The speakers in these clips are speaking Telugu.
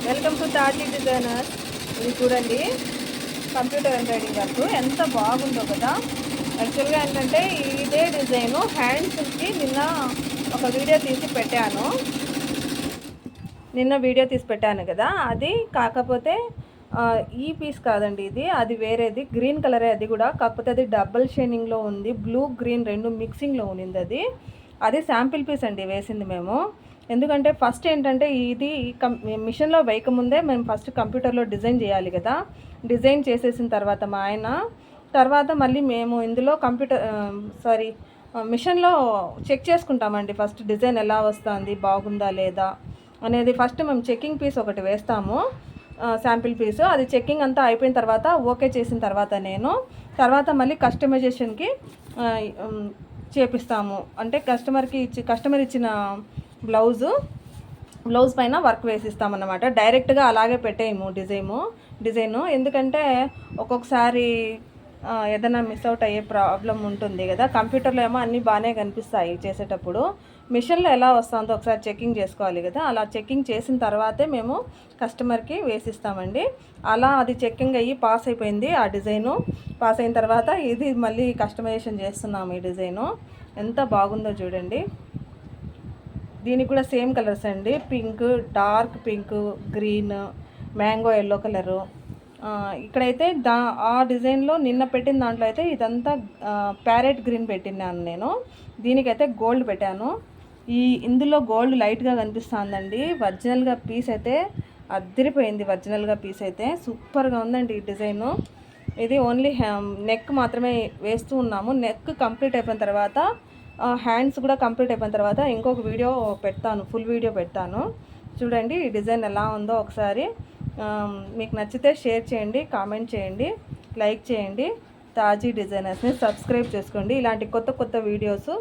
Welcome to తాజీ designers. ఇది చూడండి, కంప్యూటర్ ఎంబ్రాయిడింగ్ వర్క్ ఎంత బాగుందో కదా. యాక్చువల్గా ఏంటంటే ఇదే డిజైను హ్యాండ్స్కి ఒక వీడియో తీసి పెట్టాను వీడియో తీసి పెట్టాను కదా. అది కాకపోతే ఈ పీస్ కాదండి, అది వేరేది, గ్రీన్ కలరే అది కూడా. కాకపోతే అది డబుల్ షైనింగ్లో ఉంది, బ్లూ గ్రీన్ రెండు మిక్సింగ్లో ఉంది. అది శాంపిల్ పీస్ అండి వేసింది మేము. ఎందుకంటే ఫస్ట్ ఏంటంటే ఇది మిషన్లో వేయకముందే మేము ఫస్ట్ కంప్యూటర్లో డిజైన్ చేయాలి కదా. డిజైన్ చేసేసిన తర్వాత మా ఆయన తర్వాత మళ్ళీ మేము ఇందులో మిషన్లో చెక్ చేసుకుంటామండి. ఫస్ట్ డిజైన్ ఎలా వస్తుంది, బాగుందా లేదా అనేది ఫస్ట్ మేము చెక్కింగ్ పీస్ ఒకటి వేస్తాము, శాంపిల్ పీసు. అది చెక్కింగ్ అంతా అయిపోయిన తర్వాత ఓకే చేసిన తర్వాత మళ్ళీ కస్టమైజేషన్కి చేపిస్తాము. అంటే కస్టమర్ ఇచ్చిన బ్లౌజ్ పైన వర్క్ వేసిస్తామన్నమాట. డైరెక్ట్గా అలాగే పెట్టేయము డిజైను. ఎందుకంటే ఒక్కొక్కసారి ఏదైనా మిస్ అవుట్ అయ్యే ప్రాబ్లం ఉంటుంది కదా. కంప్యూటర్లో ఏమో అన్నీ బాగానే కనిపిస్తాయి చేసేటప్పుడు, మిషన్లో ఎలా వస్తుందో ఒకసారి చెక్కింగ్ చేసుకోవాలి కదా. అలా చెక్కింగ్ చేసిన తర్వాతే మేము కస్టమర్కి వేసిస్తామండి. అలా అది చెక్కింగ్ అయ్యి పాస్ అయిపోయింది. ఆ డిజైను పాస్ అయిన తర్వాత ఇది మళ్ళీ కస్టమైజేషన్ చేస్తున్నాము. ఈ డిజైను ఎంత బాగుందో చూడండి. దీనికి కూడా సేమ్ కలర్స్ అండి, pink, dark pink, green, mango yellow colour. ఇక్కడైతే ఆ డిజైన్లో నిన్న పెట్టిన దాంట్లో అయితే ఇదంతా ప్యారెట్ గ్రీన్ పెట్టినాను నేను. దీనికైతే గోల్డ్ పెట్టాను. ఇందులో గోల్డ్ లైట్గా కనిపిస్తుందండి. ఒరిజినల్గా పీస్ అయితే అదిరిపోయింది. ఒరిజినల్గా పీస్ అయితే సూపర్గా ఉందండి ఈ డిజైను. ఇది ఓన్లీ నెక్ మాత్రమే వేస్తూ ఉన్నాము. నెక్ కంప్లీట్ అయిపోయిన తర్వాత హ్యాండ్స్ కూడా కంప్లీట్ అయిపోయిన తర్వాత ఇంకొక వీడియో పెడతాను, ఫుల్ వీడియో పెడతాను. చూడండి ఈ డిజైన్ ఎలా ఉందో ఒకసారి. మీకు నచ్చితే షేర్ చేయండి, కామెంట్ చేయండి, లైక్ చేయండి. తాజీ డిజైనర్స్ని సబ్స్క్రైబ్ చేసుకోండి. ఇలాంటి కొత్త వీడియోస్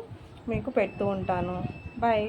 మీకు పెడుతూ ఉంటాను. బాయ్.